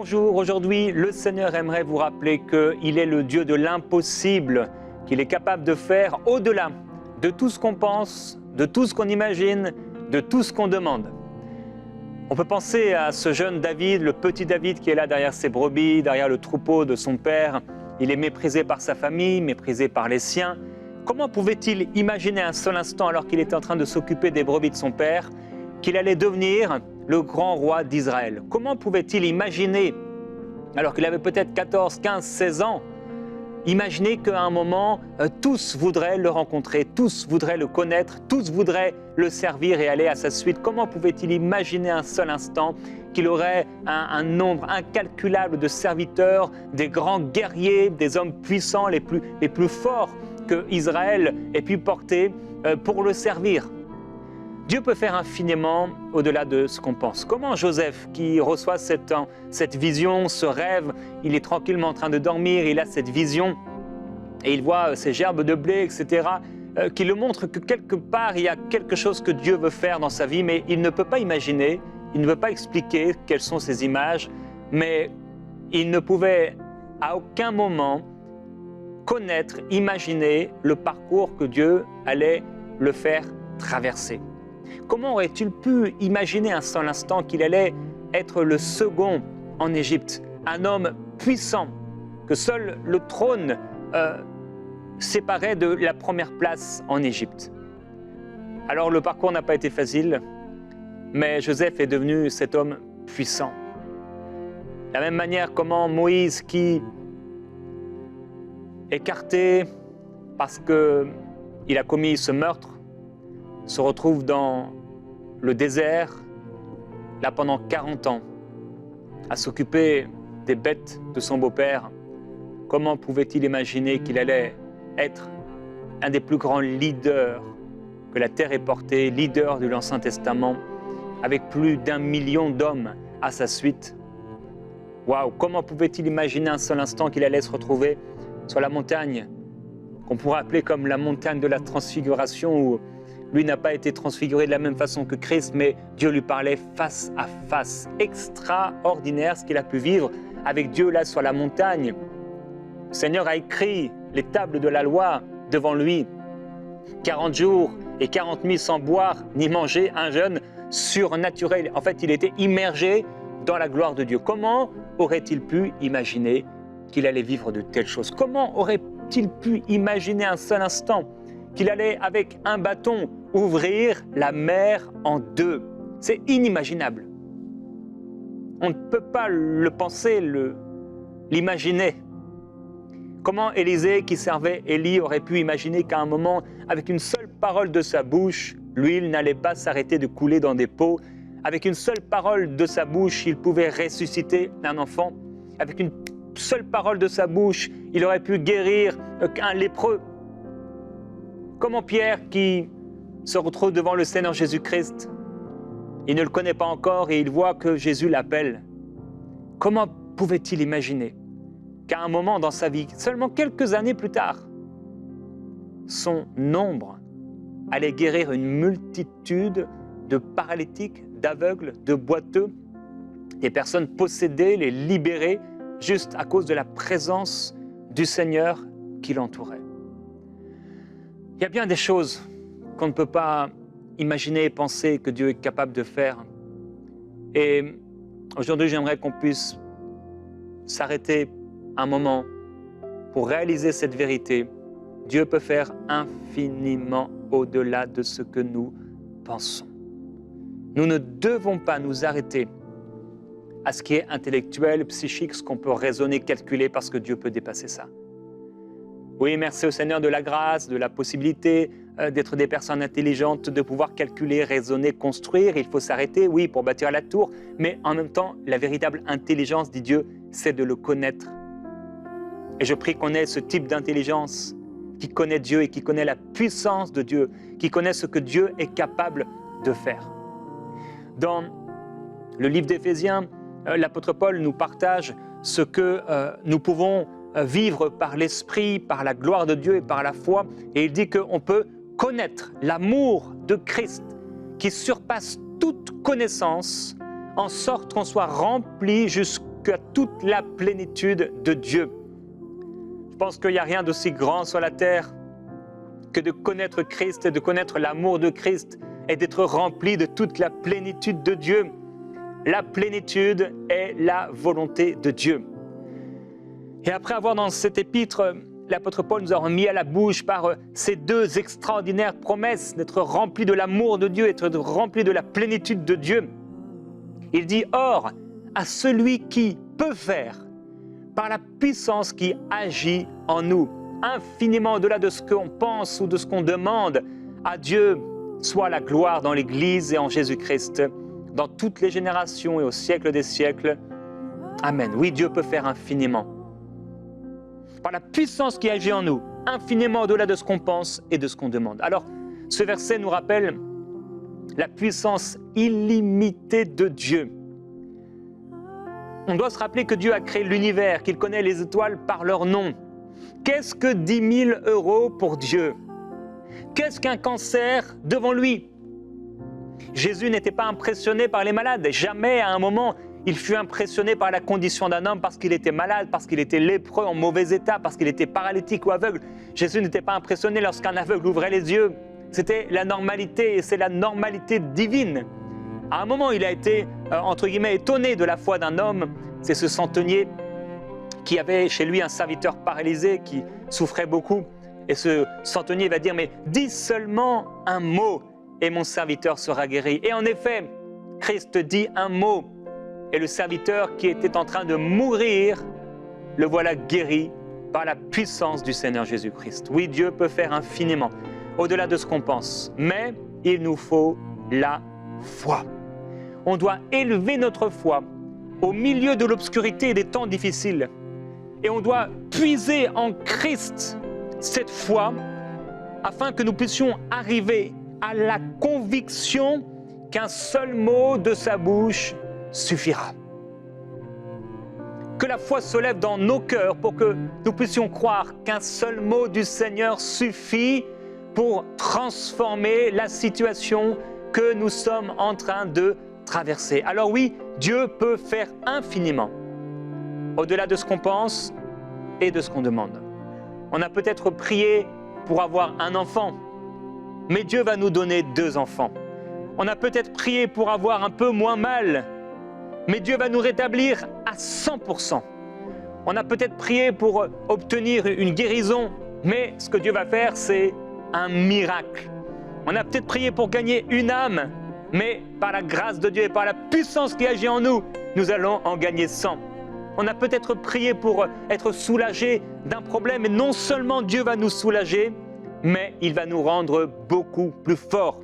Bonjour, aujourd'hui le Seigneur aimerait vous rappeler qu'il est le Dieu de l'impossible, qu'il est capable de faire au-delà de tout ce qu'on pense, de tout ce qu'on imagine, de tout ce qu'on demande. On peut penser à ce jeune David, le petit David qui est là derrière ses brebis, derrière le troupeau de son père. Il est méprisé par sa famille, méprisé par les siens. Comment pouvait-il imaginer un seul instant, alors qu'il était en train de s'occuper des brebis de son père, qu'il allait devenir le grand roi d'Israël? Comment pouvait-il imaginer, alors qu'il avait peut-être 14, 15, 16 ans, imaginer qu'à un moment, tous voudraient le rencontrer, tous voudraient le connaître, tous voudraient le servir et aller à sa suite? Comment pouvait-il imaginer un seul instant qu'il aurait un nombre incalculable de serviteurs, des grands guerriers, des hommes puissants, les plus forts que Israël ait pu porter pour le servir? Dieu peut faire infiniment au-delà de ce qu'on pense. Comment Joseph, qui reçoit cette vision, ce rêve, il est tranquillement en train de dormir, il a cette vision et il voit ces gerbes de blé, etc., qui le montrent que quelque part, il y a quelque chose que Dieu veut faire dans sa vie, mais il ne peut pas imaginer, il ne peut pas expliquer quelles sont ces images, mais il ne pouvait à aucun moment connaître, imaginer le parcours que Dieu allait le faire traverser. Comment aurait-il pu imaginer un seul instant qu'il allait être le second en Égypte, un homme puissant, que seul le trône séparait de la première place en Égypte? Alors le parcours n'a pas été facile, mais Joseph est devenu cet homme puissant. De la même manière, comment Moïse, qui écarté parce qu'il a commis ce meurtre, se retrouve dans le désert, là pendant 40 ans, à s'occuper des bêtes de son beau-père. Comment pouvait-il imaginer qu'il allait être un des plus grands leaders que la terre ait porté, leader de l'Ancien Testament, avec plus d'1 million d'hommes à sa suite? Waouh! Comment pouvait-il imaginer un seul instant qu'il allait se retrouver sur la montagne qu'on pourrait appeler comme la montagne de la transfiguration, où lui n'a pas été transfiguré de la même façon que Christ, mais Dieu lui parlait face à face. Extraordinaire ce qu'il a pu vivre avec Dieu là sur la montagne. Le Seigneur a écrit les tables de la loi devant lui. 40 jours et 40 nuits sans boire ni manger, un jeûne surnaturel. En fait, il était immergé dans la gloire de Dieu. Comment aurait-il pu imaginer qu'il allait vivre de telles choses? Comment aurait-il pu imaginer un seul instant qu'il allait, avec un bâton, ouvrir la mer en deux? C'est inimaginable. On ne peut pas le penser, l'imaginer. Comment Élisée, qui servait Élie, aurait pu imaginer qu'à un moment, avec une seule parole de sa bouche, l'huile n'allait pas s'arrêter de couler dans des pots? Avec une seule parole de sa bouche, il pouvait ressusciter un enfant? Avec une seule parole de sa bouche, il aurait pu guérir un lépreux? Comment Pierre, qui se retrouve devant le Seigneur Jésus-Christ, il ne le connaît pas encore et il voit que Jésus l'appelle. Comment pouvait-il imaginer qu'à un moment dans sa vie, seulement quelques années plus tard, son ombre allait guérir une multitude de paralytiques, d'aveugles, de boiteux, des personnes possédées, les libérer, juste à cause de la présence du Seigneur qui l'entourait? Il y a bien des choses qu'on ne peut pas imaginer et penser que Dieu est capable de faire. Et aujourd'hui, j'aimerais qu'on puisse s'arrêter un moment pour réaliser cette vérité. Dieu peut faire infiniment au-delà de ce que nous pensons. Nous ne devons pas nous arrêter à ce qui est intellectuel, psychique, ce qu'on peut raisonner, calculer, parce que Dieu peut dépasser ça. Oui, merci au Seigneur de la grâce, de la possibilité d'être des personnes intelligentes, de pouvoir calculer, raisonner, construire. Il faut s'arrêter, oui, pour bâtir la tour, mais en même temps, la véritable intelligence, dit Dieu, c'est de le connaître. Et je prie qu'on ait ce type d'intelligence qui connaît Dieu et qui connaît la puissance de Dieu, qui connaît ce que Dieu est capable de faire. Dans le livre d'Éphésiens, l'apôtre Paul nous partage ce que nous pouvons vivre par l'Esprit, par la gloire de Dieu et par la foi. Et il dit qu'on peut connaître l'amour de Christ qui surpasse toute connaissance, en sorte qu'on soit rempli jusqu'au que à toute la plénitude de Dieu. Je pense qu'il n'y a rien d'aussi grand sur la terre que de connaître Christ et de connaître l'amour de Christ et d'être rempli de toute la plénitude de Dieu. La plénitude est la volonté de Dieu. Et après avoir dans cet épître, l'apôtre Paul nous a remis à la bouche par ces deux extraordinaires promesses d'être rempli de l'amour de Dieu, d'être rempli de la plénitude de Dieu. Il dit « Or, à celui qui peut faire, par la puissance qui agit en nous, infiniment au-delà de ce qu'on pense ou de ce qu'on demande, à Dieu soit la gloire dans l'Église et en Jésus-Christ, dans toutes les générations et au siècle des siècles. Amen. » Oui, Dieu peut faire infiniment. Par la puissance qui agit en nous, infiniment au-delà de ce qu'on pense et de ce qu'on demande. Alors, ce verset nous rappelle la puissance illimitée de Dieu. On doit se rappeler que Dieu a créé l'univers, qu'il connaît les étoiles par leur nom. Qu'est-ce que 10 000 € pour Dieu? Qu'est-ce qu'un cancer devant lui? Jésus n'était pas impressionné par les malades. Jamais à un moment, il fut impressionné par la condition d'un homme parce qu'il était malade, parce qu'il était lépreux, en mauvais état, parce qu'il était paralytique ou aveugle. Jésus n'était pas impressionné lorsqu'un aveugle ouvrait les yeux. C'était la normalité et c'est la normalité divine. À un moment, il a été, entre guillemets, étonné de la foi d'un homme. C'est ce centenier qui avait chez lui un serviteur paralysé qui souffrait beaucoup. Et ce centenier va dire « Mais dis seulement un mot et mon serviteur sera guéri. » Et en effet, Christ dit un mot et le serviteur qui était en train de mourir, le voilà guéri par la puissance du Seigneur Jésus-Christ. Oui, Dieu peut faire infiniment, au-delà de ce qu'on pense, mais il nous faut la foi. On doit élever notre foi au milieu de l'obscurité et des temps difficiles. Et on doit puiser en Christ cette foi afin que nous puissions arriver à la conviction qu'un seul mot de sa bouche suffira. Que la foi se lève dans nos cœurs pour que nous puissions croire qu'un seul mot du Seigneur suffit pour transformer la situation que nous sommes en train de traverser. Alors oui, Dieu peut faire infiniment, au-delà de ce qu'on pense et de ce qu'on demande. On a peut-être prié pour avoir un enfant, mais Dieu va nous donner 2 enfants. On a peut-être prié pour avoir un peu moins mal, mais Dieu va nous rétablir à 100%. On a peut-être prié pour obtenir une guérison, mais ce que Dieu va faire, c'est un miracle. On a peut-être prié pour gagner une âme, mais par la grâce de Dieu et par la puissance qui agit en nous, nous allons en gagner 100. On a peut-être prié pour être soulagé d'un problème, et non seulement Dieu va nous soulager, mais il va nous rendre beaucoup plus forts.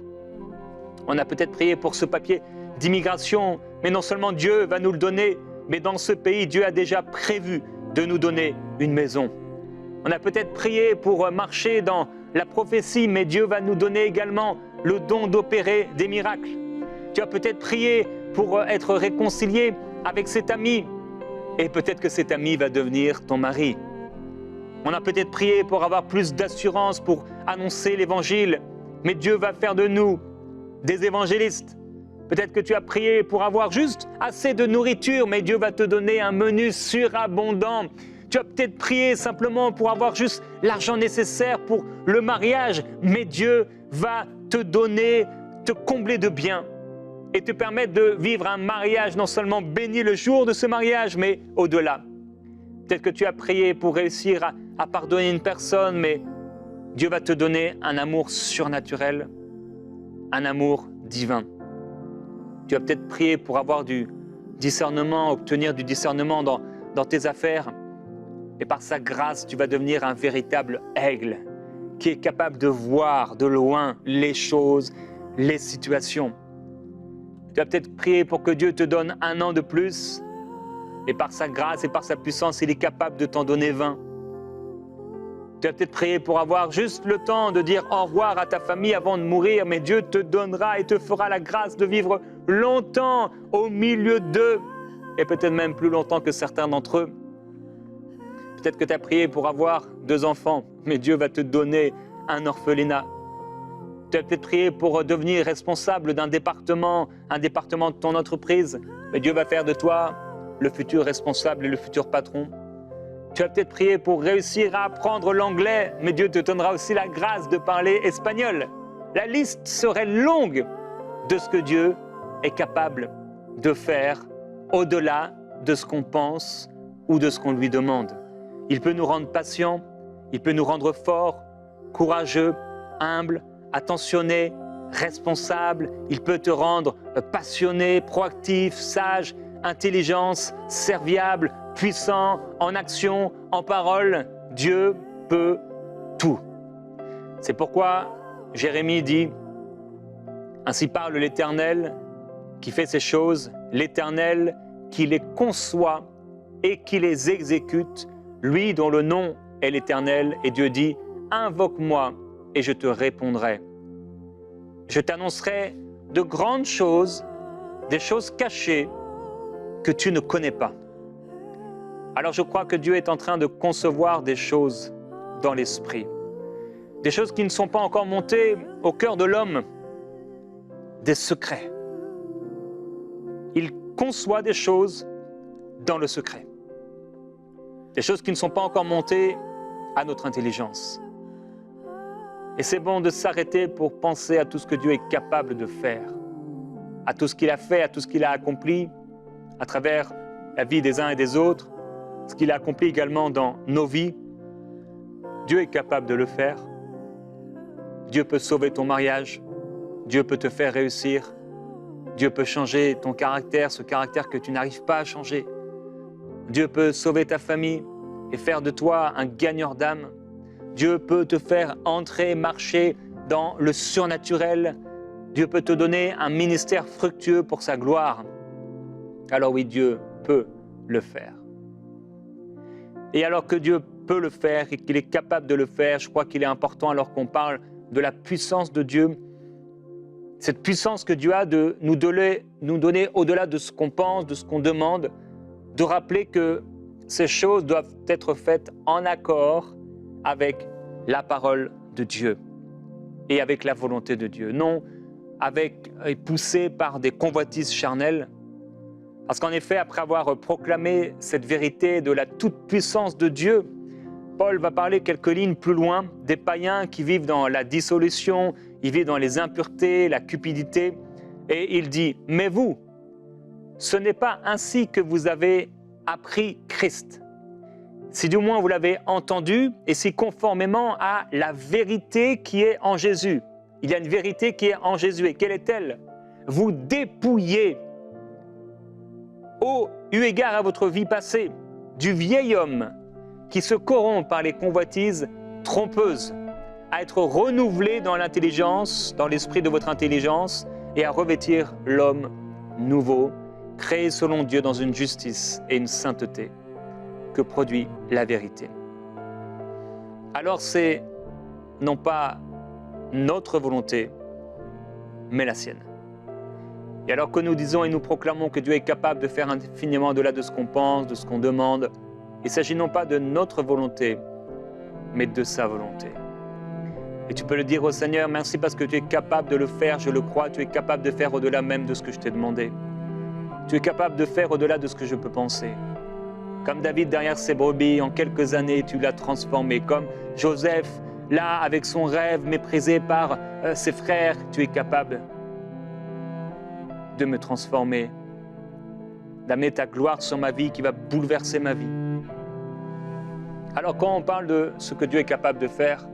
On a peut-être prié pour ce papier d'immigration, mais non seulement Dieu va nous le donner, mais dans ce pays, Dieu a déjà prévu de nous donner une maison. On a peut-être prié pour marcher dans la prophétie, mais Dieu va nous donner également le don d'opérer des miracles. Tu as peut-être prié pour être réconcilié avec cet ami, et peut-être que cet ami va devenir ton mari. On a peut-être prié pour avoir plus d'assurance, pour annoncer l'évangile, mais Dieu va faire de nous des évangélistes. Peut-être que tu as prié pour avoir juste assez de nourriture, mais Dieu va te donner un menu surabondant. Tu as peut-être prié simplement pour avoir juste l'argent nécessaire pour le mariage, mais Dieu va te donner, te combler de biens et te permettre de vivre un mariage non seulement béni le jour de ce mariage, mais au-delà. Peut-être que tu as prié pour réussir à pardonner une personne, mais Dieu va te donner un amour surnaturel, un amour divin. Tu as peut-être prié pour avoir du discernement, obtenir du discernement dans tes affaires, et par sa grâce, tu vas devenir un véritable aigle qui est capable de voir de loin les choses, les situations. Tu as peut-être prié pour que Dieu te donne 1 an de plus, et par sa grâce et par sa puissance, il est capable de t'en donner 20. Tu as peut-être prié pour avoir juste le temps de dire au revoir à ta famille avant de mourir, mais Dieu te donnera et te fera la grâce de vivre longtemps au milieu d'eux, et peut-être même plus longtemps que certains d'entre eux. Peut-être que tu as prié pour avoir 2 enfants, mais Dieu va te donner un orphelinat. Tu as peut-être prié pour devenir responsable d'un département, un département de ton entreprise, mais Dieu va faire de toi le futur responsable et le futur patron. Tu as peut-être prié pour réussir à apprendre l'anglais, mais Dieu te donnera aussi la grâce de parler espagnol. La liste serait longue de ce que Dieu est capable de faire au-delà de ce qu'on pense ou de ce qu'on lui demande. Il peut nous rendre patients, il peut nous rendre forts, courageux, humbles, attentionnés, responsables. Il peut te rendre passionné, proactif, sage, intelligence, serviable, puissant, en action, en parole. Dieu peut tout. C'est pourquoi Jérémie dit « Ainsi parle l'Éternel qui fait ces choses, l'Éternel qui les conçoit et qui les exécute, lui dont le nom est l'Éternel. » Et Dieu dit « Invoque-moi et je te répondrai. Je t'annoncerai de grandes choses, des choses cachées que tu ne connais pas. » Alors je crois que Dieu est en train de concevoir des choses dans l'esprit. Des choses qui ne sont pas encore montées au cœur de l'homme, des secrets. Il conçoit des choses dans le secret. Des choses qui ne sont pas encore montées à notre intelligence. Et c'est bon de s'arrêter pour penser à tout ce que Dieu est capable de faire, à tout ce qu'il a fait, à tout ce qu'il a accompli à travers la vie des uns et des autres, ce qu'il a accompli également dans nos vies. Dieu est capable de le faire. Dieu peut sauver ton mariage. Dieu peut te faire réussir. Dieu peut changer ton caractère, ce caractère que tu n'arrives pas à changer. Dieu peut sauver ta famille et faire de toi un gagneur d'âme. Dieu peut te faire entrer, marcher dans le surnaturel. Dieu peut te donner un ministère fructueux pour sa gloire. Alors oui, Dieu peut le faire. Et alors que Dieu peut le faire et qu'il est capable de le faire, je crois qu'il est important, alors qu'on parle de la puissance de Dieu, cette puissance que Dieu a de nous donner au-delà de ce qu'on pense, de ce qu'on demande, de rappeler que ces choses doivent être faites en accord avec la parole de Dieu et avec la volonté de Dieu, non poussées par des convoitises charnelles. Parce qu'en effet, après avoir proclamé cette vérité de la toute-puissance de Dieu, Paul va parler quelques lignes plus loin des païens qui vivent dans la dissolution, ils vivent dans les impuretés, la cupidité, et il dit « Mais vous, ce n'est pas ainsi que vous avez appris Christ. Si du moins vous l'avez entendu, et si conformément à la vérité qui est en Jésus. » Il y a une vérité qui est en Jésus, et quelle est-elle? Vous dépouillez, eu égard à votre vie passée, du vieil homme qui se corrompt par les convoitises trompeuses, à être renouvelé dans l'intelligence, dans l'esprit de votre intelligence, et à revêtir l'homme nouveau, créé selon Dieu dans une justice et une sainteté que produit la vérité. Alors c'est non pas notre volonté, mais la sienne. Et alors que nous disons et nous proclamons que Dieu est capable de faire infiniment au-delà de ce qu'on pense, de ce qu'on demande, il ne s'agit non pas de notre volonté, mais de sa volonté. Et tu peux le dire au Seigneur, merci parce que tu es capable de le faire, je le crois, tu es capable de faire au-delà même de ce que je t'ai demandé. Tu es capable de faire au-delà de ce que je peux penser. Comme David derrière ses brebis, en quelques années, tu l'as transformé. Comme Joseph, là, avec son rêve méprisé par ses frères, tu es capable de me transformer, d'amener ta gloire sur ma vie qui va bouleverser ma vie. Alors quand on parle de ce que Dieu est capable de faire,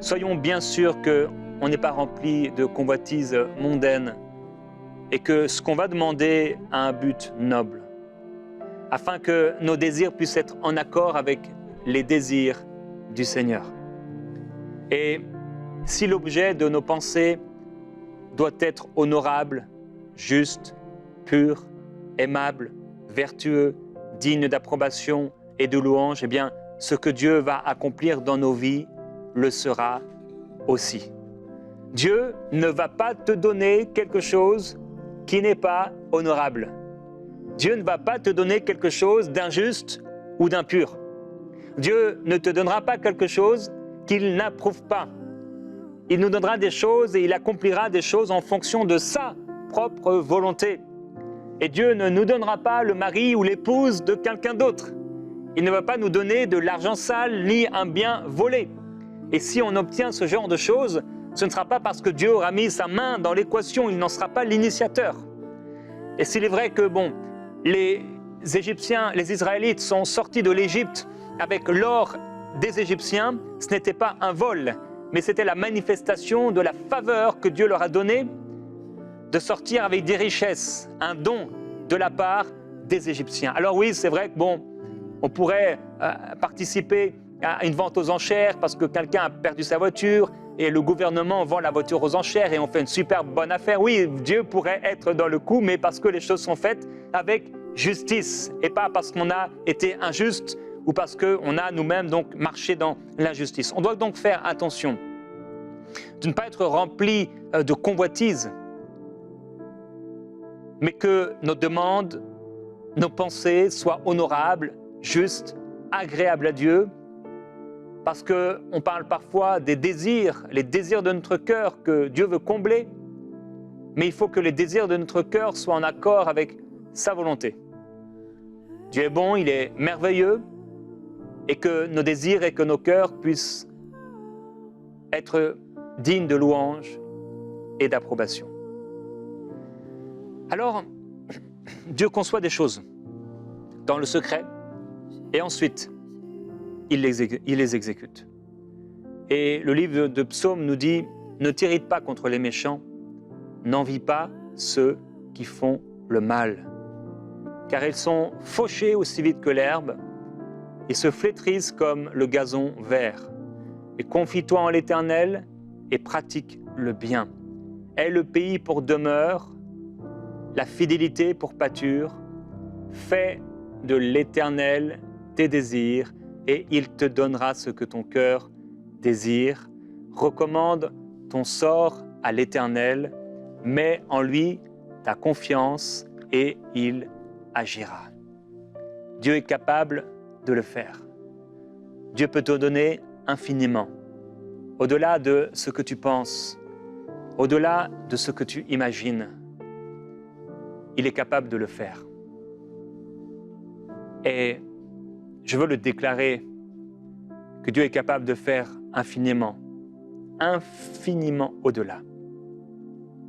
soyons bien sûrs qu'on n'est pas rempli de convoitises mondaines et que ce qu'on va demander a un but noble, afin que nos désirs puissent être en accord avec les désirs du Seigneur. Et si l'objet de nos pensées doit être honorable, juste, pur, aimable, vertueux, digne d'approbation et de louange, eh bien, ce que Dieu va accomplir dans nos vies le sera aussi. Dieu ne va pas te donner quelque chose qui n'est pas honorable. Dieu ne va pas te donner quelque chose d'injuste ou d'impur. Dieu ne te donnera pas quelque chose qu'il n'approuve pas. Il nous donnera des choses et il accomplira des choses en fonction de sa propre volonté. Et Dieu ne nous donnera pas le mari ou l'épouse de quelqu'un d'autre. Il ne va pas nous donner de l'argent sale ni un bien volé. Et si on obtient ce genre de choses, ce ne sera pas parce que Dieu aura mis sa main dans l'équation, il n'en sera pas l'initiateur. Et s'il est vrai que, les Égyptiens, les Israélites sont sortis de l'Égypte avec l'or des Égyptiens, ce n'était pas un vol, mais c'était la manifestation de la faveur que Dieu leur a donnée de sortir avec des richesses, un don de la part des Égyptiens. Alors oui, c'est vrai que on pourrait participer à une vente aux enchères parce que quelqu'un a perdu sa voiture et le gouvernement vend la voiture aux enchères et on fait une super bonne affaire. Oui, Dieu pourrait être dans le coup, mais parce que les choses sont faites avec justice et pas parce qu'on a été injuste ou parce qu'on a nous-mêmes donc marché dans l'injustice. On doit donc faire attention de ne pas être rempli de convoitise, mais que nos demandes, nos pensées soient honorables, justes, agréables à Dieu, parce qu'on parle parfois des désirs, les désirs de notre cœur que Dieu veut combler, mais il faut que les désirs de notre cœur soient en accord avec sa volonté. Dieu est bon, il est merveilleux, et que nos désirs et que nos cœurs puissent être dignes de louange et d'approbation. Alors, Dieu conçoit des choses dans le secret, et ensuite, il les exécute. Et le livre de Psaumes nous dit « Ne t'irrite pas contre les méchants, n'envie pas ceux qui font le mal, car ils sont fauchés aussi vite que l'herbe, ils se flétrissent comme le gazon vert. Et confie-toi en l'Éternel et pratique le bien. Aie le pays pour demeure, la fidélité pour pâture. Fais de l'Éternel tes désirs et il te donnera ce que ton cœur désire. Recommande ton sort à l'Éternel, mets en lui ta confiance et il agira. » Dieu est capable de le faire. Dieu peut te donner infiniment, au-delà de ce que tu penses, au-delà de ce que tu imagines. Il est capable de le faire. Et je veux le déclarer, que Dieu est capable de faire infiniment, infiniment au-delà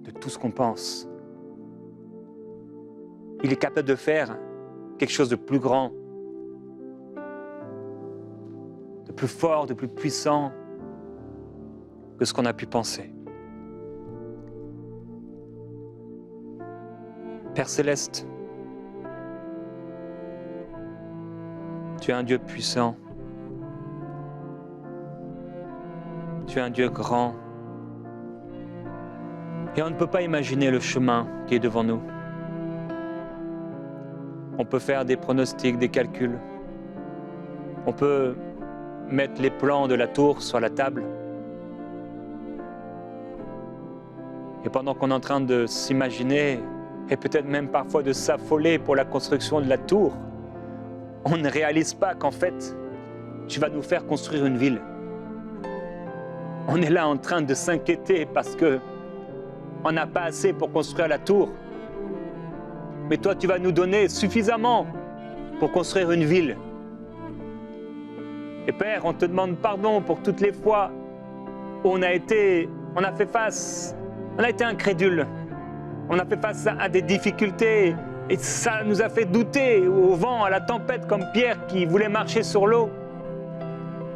de tout ce qu'on pense. Il est capable de faire quelque chose de plus grand, de plus fort, de plus puissant que ce qu'on a pu penser. Père Céleste, tu es un Dieu puissant, tu es un Dieu grand, et on ne peut pas imaginer le chemin qui est devant nous. On peut faire des pronostics, des calculs, on peut mettre les plans de la tour sur la table. Et pendant qu'on est en train de s'imaginer, et peut-être même parfois de s'affoler pour la construction de la tour, on ne réalise pas qu'en fait, tu vas nous faire construire une ville. On est là en train de s'inquiéter parce qu'on n'a pas assez pour construire la tour. Mais toi, tu vas nous donner suffisamment pour construire une ville. Et Père, on te demande pardon pour toutes les fois où on a été incrédule. On a fait face à des difficultés et ça nous a fait douter au vent, à la tempête, comme Pierre qui voulait marcher sur l'eau.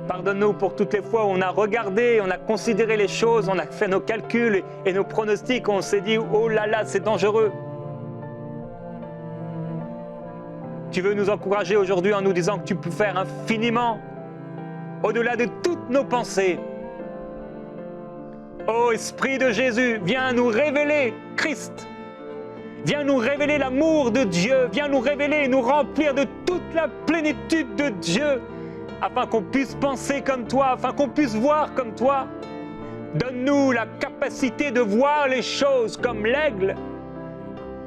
Pardonne-nous pour toutes les fois où on a regardé, on a considéré les choses, on a fait nos calculs et nos pronostics, on s'est dit « Oh là là, c'est dangereux !» Tu veux nous encourager aujourd'hui en nous disant que tu peux faire infiniment, au-delà de toutes nos pensées. Ô Esprit de Jésus, viens nous révéler Christ. Viens nous révéler l'amour de Dieu. Viens nous révéler et nous remplir de toute la plénitude de Dieu, afin qu'on puisse penser comme toi, afin qu'on puisse voir comme toi. Donne-nous la capacité de voir les choses comme l'aigle.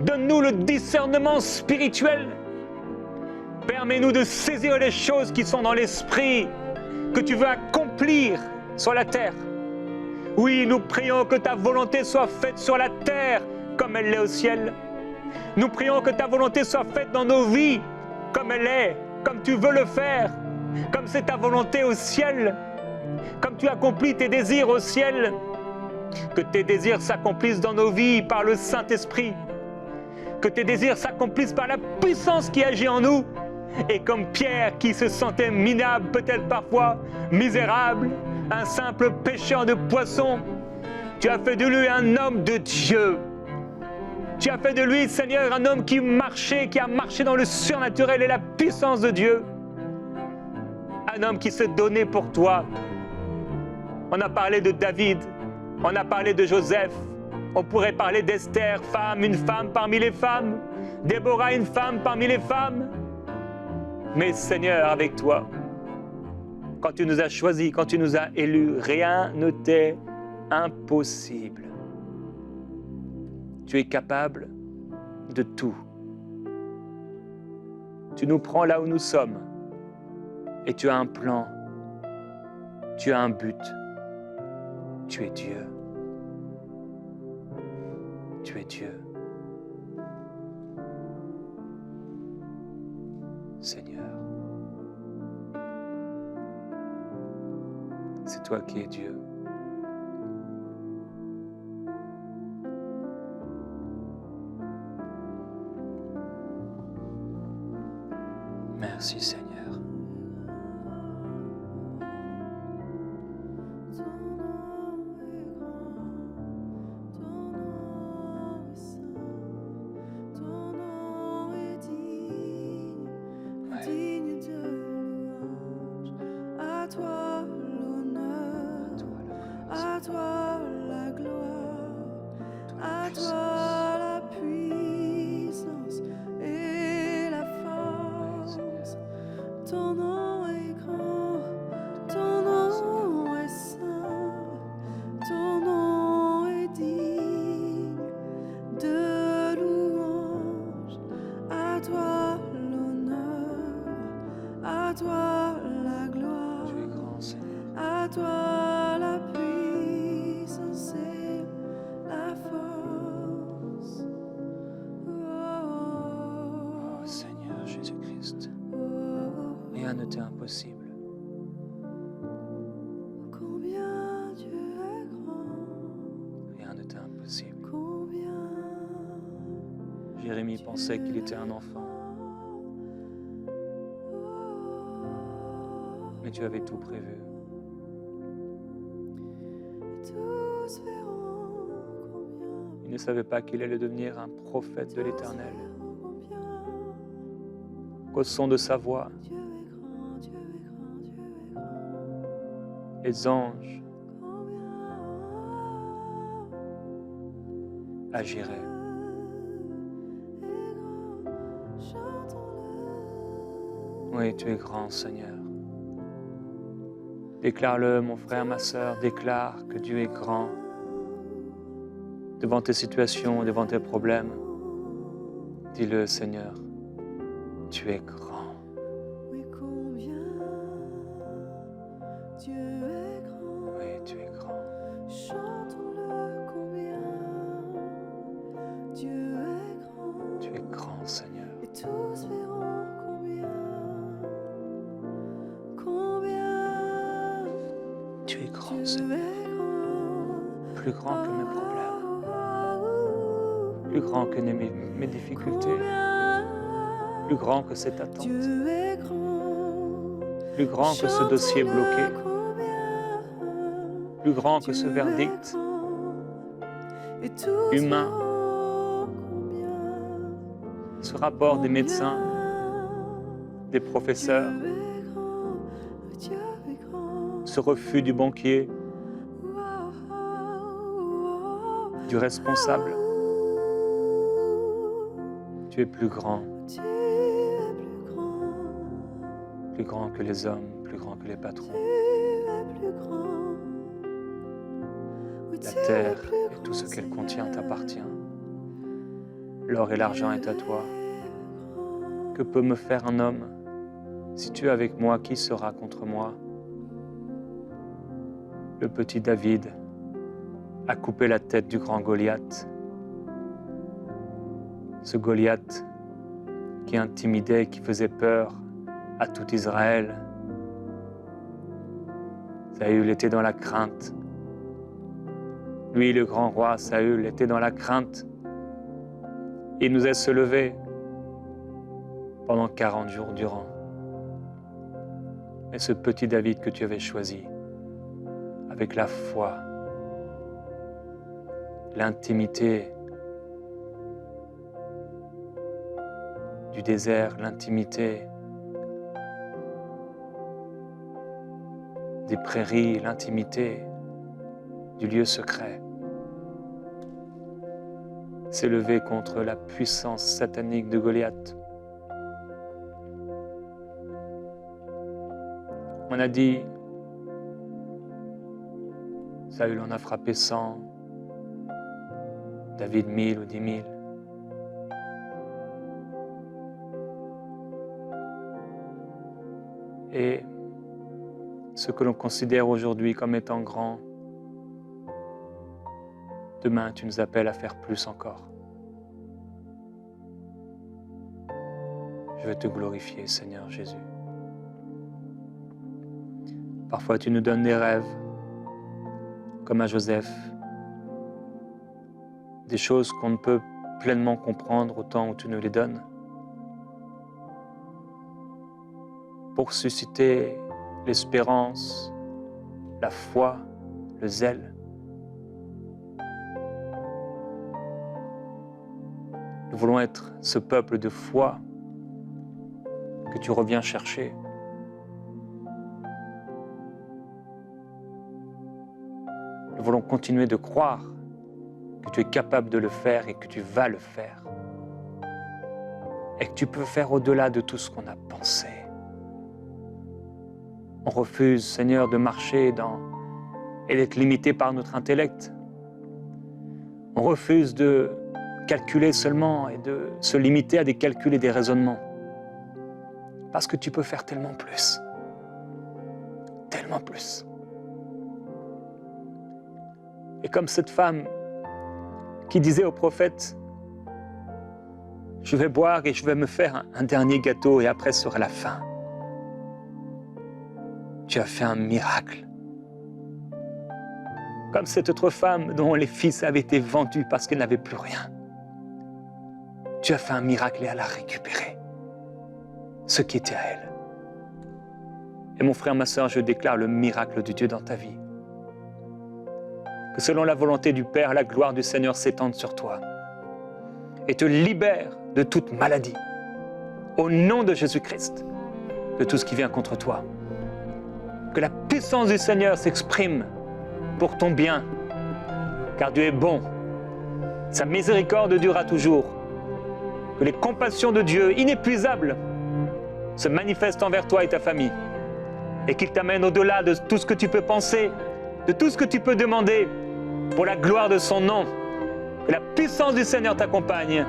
Donne-nous le discernement spirituel. Permets-nous de saisir les choses qui sont dans l'esprit, que tu veux accomplir sur la terre. Oui, nous prions que ta volonté soit faite sur la terre comme elle l'est au ciel. Nous prions que ta volonté soit faite dans nos vies, comme elle est, comme tu veux le faire, comme c'est ta volonté au ciel, comme tu accomplis tes désirs au ciel, que tes désirs s'accomplissent dans nos vies par le Saint-Esprit, que tes désirs s'accomplissent par la puissance qui agit en nous. Et comme Pierre qui se sentait minable, peut-être parfois misérable, un simple pêcheur de poissons, tu as fait de lui un homme de Dieu. Tu as fait de lui, Seigneur, un homme qui a marché dans le surnaturel et la puissance de Dieu. Un homme qui s'est donné pour toi. On a parlé de David, on a parlé de Joseph, on pourrait parler d'Esther, une femme parmi les femmes, Déborah, une femme parmi les femmes. Mais Seigneur, avec toi, quand tu nous as choisis, quand tu nous as élus, rien ne t'est impossible. Tu es capable de tout. Tu nous prends là où nous sommes et tu as un plan, tu as un but. Tu es Dieu. Tu es Dieu. Seigneur, c'est toi qui es Dieu. Merci Seigneur. Rien ne t'est impossible. Combien Dieu est grand. Rien ne t'est impossible. Combien Jérémie pensait qu'il était un enfant. Mais tu avais tout prévu. tous verront combien. Il ne savait pas qu'il allait devenir un prophète de l'Éternel. Combien Qu'au son de sa voix, Dieu est grand, Dieu est grand, Dieu est grand. les anges Combien agiraient. est grand, chantons-le. Oui, tu es grand, Seigneur. Déclare-le, mon frère, ma sœur, déclare que Dieu est grand. Devant tes situations, devant tes problèmes, dis-le, Seigneur, tu es grand. Oui, combien Dieu est grand. Oui, tu es grand. Chantons-le combien Dieu est grand. Tu es grand, Seigneur. Et tous verront combien. Combien Tu es grand, Dieu Seigneur. est grand. Plus grand que mes problèmes, plus grand que mes difficultés, plus grand que cette attente, Dieu est grand. plus grand que ce dossier bloqué, plus grand que ce verdict humain, ce rapport des médecins, des professeurs, ce refus du banquier, du responsable. Tu es plus grand que les hommes, plus grand que les patrons. La terre et tout ce qu'elle contient t'appartient. L'or et l'argent est à toi. Que peut me faire un homme? Si tu es avec moi, qui sera contre moi? Le petit David a coupé la tête du grand Goliath. ce Goliath qui intimidait, qui faisait peur à tout Israël. Saül était dans la crainte. Lui, le grand roi Saül, était dans la crainte. Il nous a se lever pendant 40 jours durant. Mais ce petit David que tu avais choisi, avec la foi, l'intimité du désert, l'intimité des prairies, l'intimité du lieu secret, s'est levé contre la puissance satanique de Goliath. On a dit, Saül en a frappé 100, David 1000 ou 10 000. Et ce que l'on considère aujourd'hui comme étant grand, demain tu nous appelles à faire plus encore. Je veux te glorifier, Seigneur Jésus. Parfois tu nous donnes des rêves, comme à Joseph, des choses qu'on ne peut pleinement comprendre au temps où tu nous les donnes, pour susciter l'espérance, la foi, le zèle. Nous voulons être ce peuple de foi que tu reviens chercher. Nous voulons continuer de croire que tu es capable de le faire et que tu vas le faire. Et que tu peux faire au-delà de tout ce qu'on a pensé. On refuse, Seigneur, de marcher et d'être limité par notre intellect. On refuse de calculer seulement et de se limiter à des calculs et des raisonnements. Parce que tu peux faire tellement plus. Tellement plus. Et comme cette femme qui disait au prophète, je vais boire et je vais me faire un dernier gâteau et après sera la fin. Tu as fait un miracle. Comme cette autre femme dont les fils avaient été vendus parce qu'elle n'avait plus rien. Tu as fait un miracle et elle a récupéré ce qui était à elle. Et mon frère, ma sœur, je déclare le miracle de Dieu dans ta vie. Que selon la volonté du Père, la gloire du Seigneur s'étende sur toi et te libère de toute maladie. Au nom de Jésus-Christ, de tout ce qui vient contre toi. Que la puissance du Seigneur s'exprime pour ton bien, car Dieu est bon. Sa miséricorde durera toujours. Que les compassions de Dieu, inépuisables, se manifestent envers toi et ta famille, et qu'il t'amène au-delà de tout ce que tu peux penser, de tout ce que tu peux demander, pour la gloire de son nom. Que la puissance du Seigneur t'accompagne,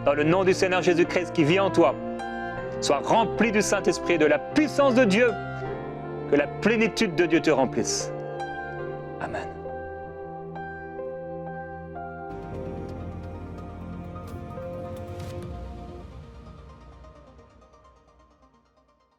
dans le nom du Seigneur Jésus-Christ qui vit en toi. Sois rempli du Saint-Esprit et de la puissance de Dieu, que la plénitude de Dieu te remplisse. Amen.